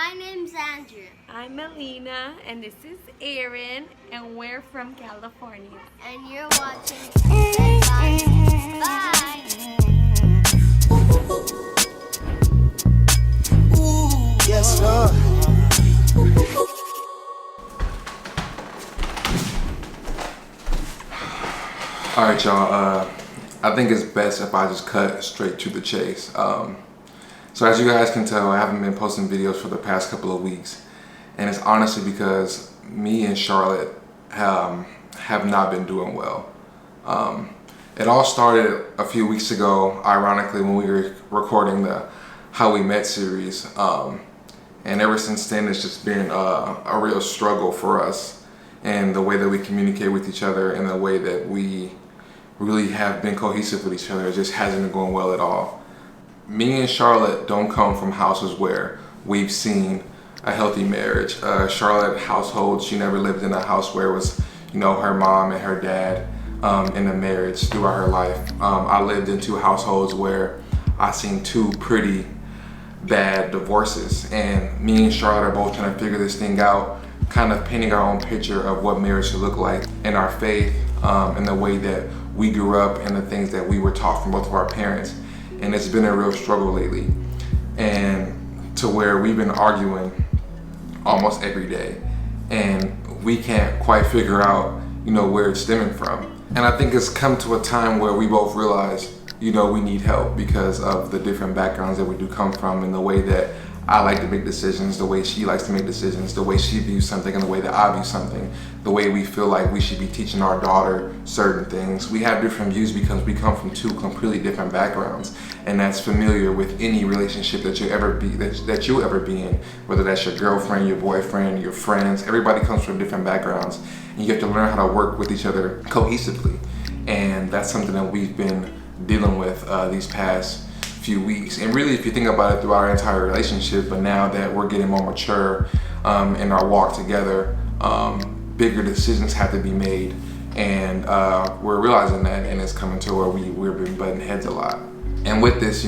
My name's Andrew. I'm Melina, and this is Erin, and we're from California. And you're watching asCEDbyme. Bye! Yes, Lord. Alright, y'all. I think it's best if I just cut straight to the chase. So as you guys can tell, I haven't been posting videos for the past couple of weeks. And it's honestly because me and Charlotte have not been doing well. It all started a few weeks ago, ironically, when we were recording the How We Met series. And ever since then, it's just been a real struggle for us. And the way that we communicate with each other and the way that we really have been cohesive with each other, it just hasn't been going well at all. Me and Charlotte don't come from houses where we've seen a healthy marriage. Charlotte's household, she never lived in a house where it was, her mom and her dad in a marriage throughout her life. I lived in two households where I seen two pretty bad divorces, and me and Charlotte are both trying to figure this thing out, kind of painting our own picture of what marriage should look like in our faith, and the way that we grew up and the things that we were taught from both of our parents. And it's been a real struggle lately, and to where we've been arguing almost every day, and we can't quite figure out, where it's stemming from. And I think it's come to a time where we both realize, we need help because of the different backgrounds that we do come from, and the way that I like to make decisions, the way she likes to make decisions, the way she views something and the way that I view something, the way we feel like we should be teaching our daughter certain things. We have different views because we come from two completely different backgrounds, and that's familiar with any relationship that you'll ever be in, whether that's your girlfriend, your boyfriend, your friends. Everybody comes from different backgrounds, and you have to learn how to work with each other cohesively. And that's something that we've been dealing with these past few weeks, and really if you think about it, throughout our entire relationship. But now that we're getting more mature in our walk together, bigger decisions have to be made, and we're realizing that, and it's coming to where we've been butting heads a lot. And with this,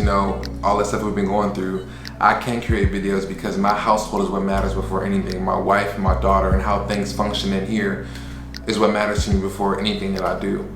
all the stuff we've been going through, I can't create videos because my household is what matters before anything. My wife and my daughter and how things function in here is what matters to me before anything that I do.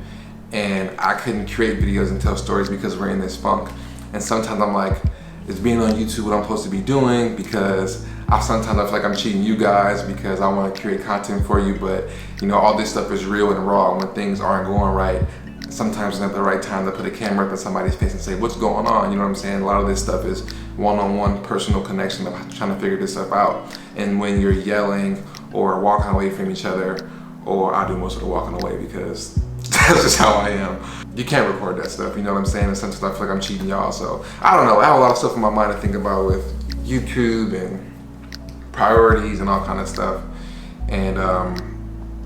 And I couldn't create videos and tell stories because we're in this funk. And sometimes I'm like, is being on YouTube what I'm supposed to be doing? Because sometimes I feel like I'm cheating you guys because I want to create content for you. But all this stuff is real and raw. When things aren't going right, sometimes it's not the right time to put a camera up in somebody's face and say, what's going on? You know what I'm saying? A lot of this stuff is one-on-one personal connection of trying to figure this stuff out. And when you're yelling or walking away from each other, or I do most of the walking away because that's just how I am. You can't record that stuff, you know what I'm saying? And sometimes I feel like I'm cheating y'all, so I don't know. I have a lot of stuff in my mind to think about with YouTube and priorities and all kind of stuff. And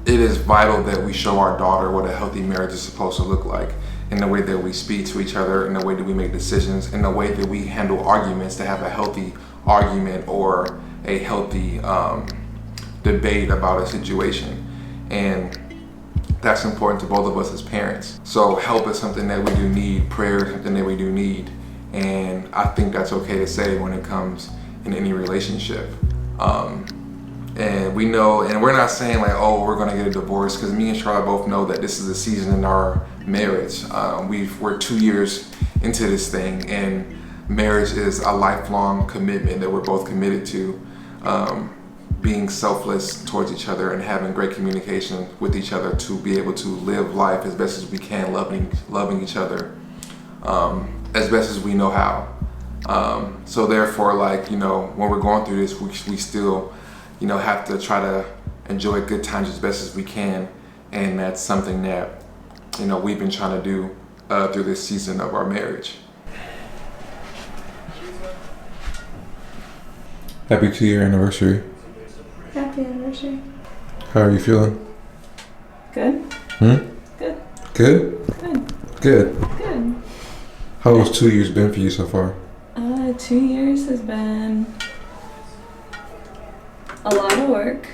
it is vital that we show our daughter what a healthy marriage is supposed to look like, in the way that we speak to each other, in the way that we make decisions, in the way that we handle arguments, to have a healthy argument or a healthy debate about a situation. And that's important to both of us as parents. So help is something that we do need, prayer is something that we do need, and I think that's okay to say when it comes in any relationship. And we know, and we're not saying like, oh, we're gonna get a divorce, because me and Charlotte both know that this is a season in our marriage. We're 2 years into this thing, and marriage is a lifelong commitment that we're both committed to. Being selfless towards each other and having great communication with each other to be able to live life as best as we can, loving each other as best as we know how. So therefore, like, when we're going through this, we still, have to try to enjoy good times as best as we can. And that's something that, we've been trying to do through this season of our marriage. Happy 2-year anniversary. Happy anniversary. How are you feeling? Good. Good? Good. Good? Good. How has 2 years been for you so far? 2 years has been a lot of work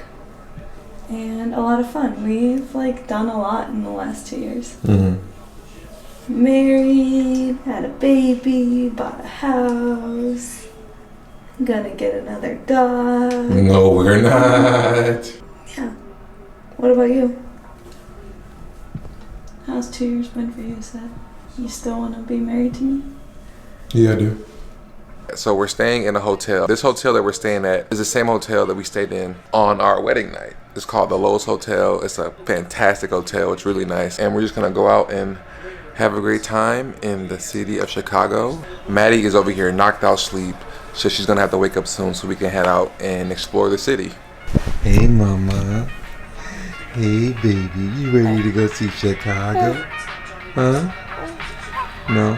and a lot of fun. We've done a lot in the last 2 years. Mm-hmm. Married, had a baby, bought a house. Gonna get another dog. No, we're not. Yeah. What about you? How's 2 years been for you, Seth? You still want to be married to me? Yeah, I do. So we're staying in a hotel. This hotel that we're staying at is the same hotel that we stayed in on our wedding night. It's called the Lowe's Hotel. It's a fantastic hotel. It's really nice. And we're just gonna go out and have a great time in the city of Chicago. Maddie is over here knocked out sleep, so she's gonna have to wake up soon so we can head out and explore the city. Hey mama. Hey baby, you ready to go see Chicago? Huh? No?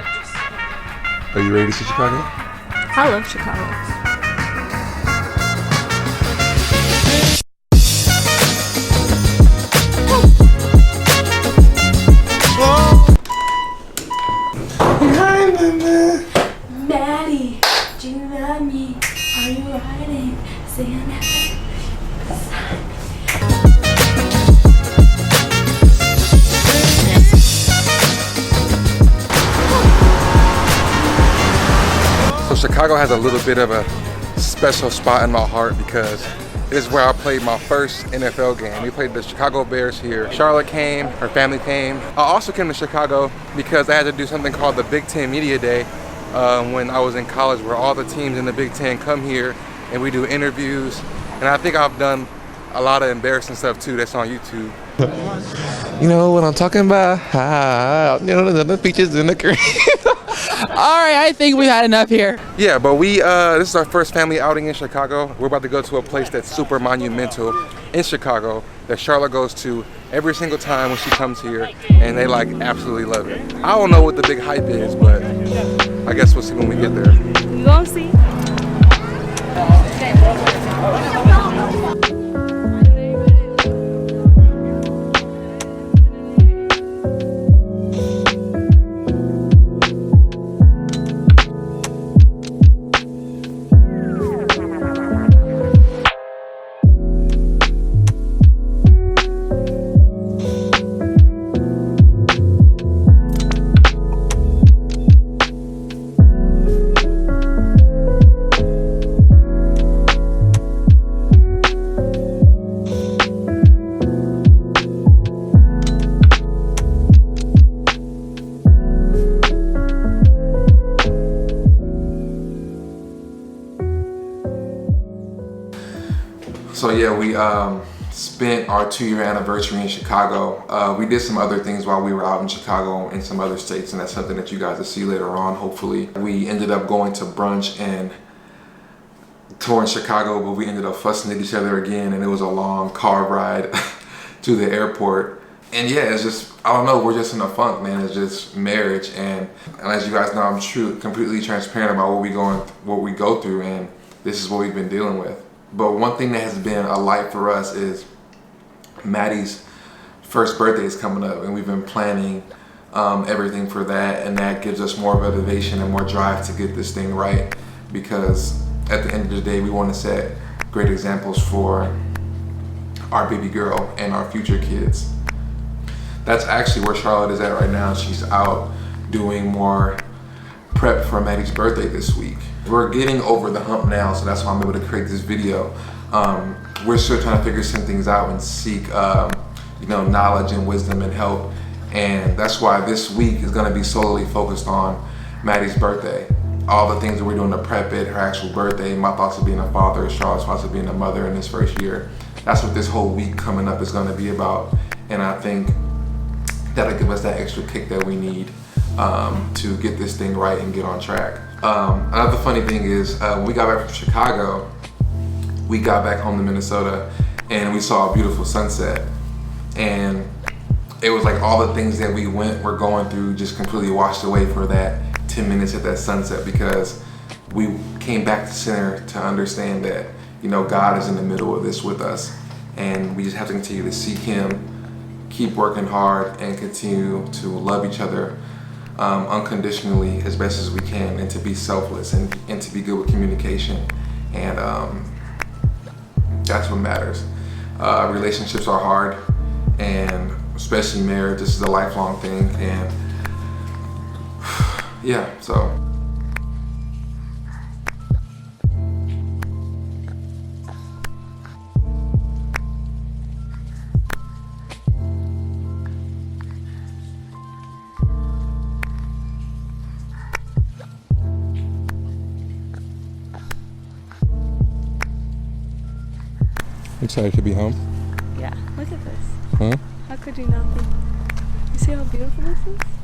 Are you ready to see Chicago? I love Chicago. Hi mama. Maddie, do you love me? Are you riding? Santa beside me. So Chicago has a little bit of a special spot in my heart because it is where I played my first NFL game. We played the Chicago Bears here. Charlotte came, her family came. I also came to Chicago because I had to do something called the Big Ten Media Day when I was in college, where all the teams in the Big Ten come here and we do interviews. And I think I've done a lot of embarrassing stuff too that's on YouTube. You know what I'm talking about? You know, the peaches in the cream. All right, I think we've had enough here. Yeah, but this is our first family outing in Chicago. We're about to go to a place that's super monumental in Chicago that Charlotte goes to every single time when she comes here, and they like absolutely love it. I don't know what the big hype is, but I guess we'll see when we get there. You gonna see? So yeah, we spent our 2-year anniversary in Chicago. We did some other things while we were out in Chicago in some other states, and that's something that you guys will see later on, hopefully. We ended up going to brunch and touring Chicago, but we ended up fussing at each other again, and it was a long car ride to the airport. And yeah, it's just, I don't know, we're just in a funk, man. It's just marriage, and as you guys know, I'm completely transparent about what we go through, and this is what we've been dealing with. But one thing that has been a light for us is Maddie's first birthday is coming up, and we've been planning everything for that, and that gives us more motivation and more drive to get this thing right, because at the end of the day, we want to set great examples for our baby girl and our future kids. That's actually where Charlotte is at right now. She's out doing more prep for Maddie's birthday this week. We're getting over the hump now, so that's why I'm able to create this video. We're still trying to figure some things out and seek knowledge and wisdom and help. And that's why this week is gonna be solely focused on Maddie's birthday. All the things that we're doing to prep it, her actual birthday, my thoughts of being a father, Charlotte's thoughts of being a mother in this first year. That's what this whole week coming up is gonna be about. And I think that'll give us that extra kick that we need to get this thing right and get on track. Another funny thing is when we got back from Chicago, we got back home to Minnesota and we saw a beautiful sunset. And it was like all the things that we're going through just completely washed away for that 10 minutes at that sunset, because we came back to center to understand that, God is in the middle of this with us, and we just have to continue to seek Him, keep working hard, and continue to love each other unconditionally as best as we can, and to be selfless and to be good with communication. And that's what matters. Relationships are hard, and especially marriage. This is a lifelong thing, and yeah, so. Excited to be home? Yeah, look at this. Huh? How could you not be? You see how beautiful this is?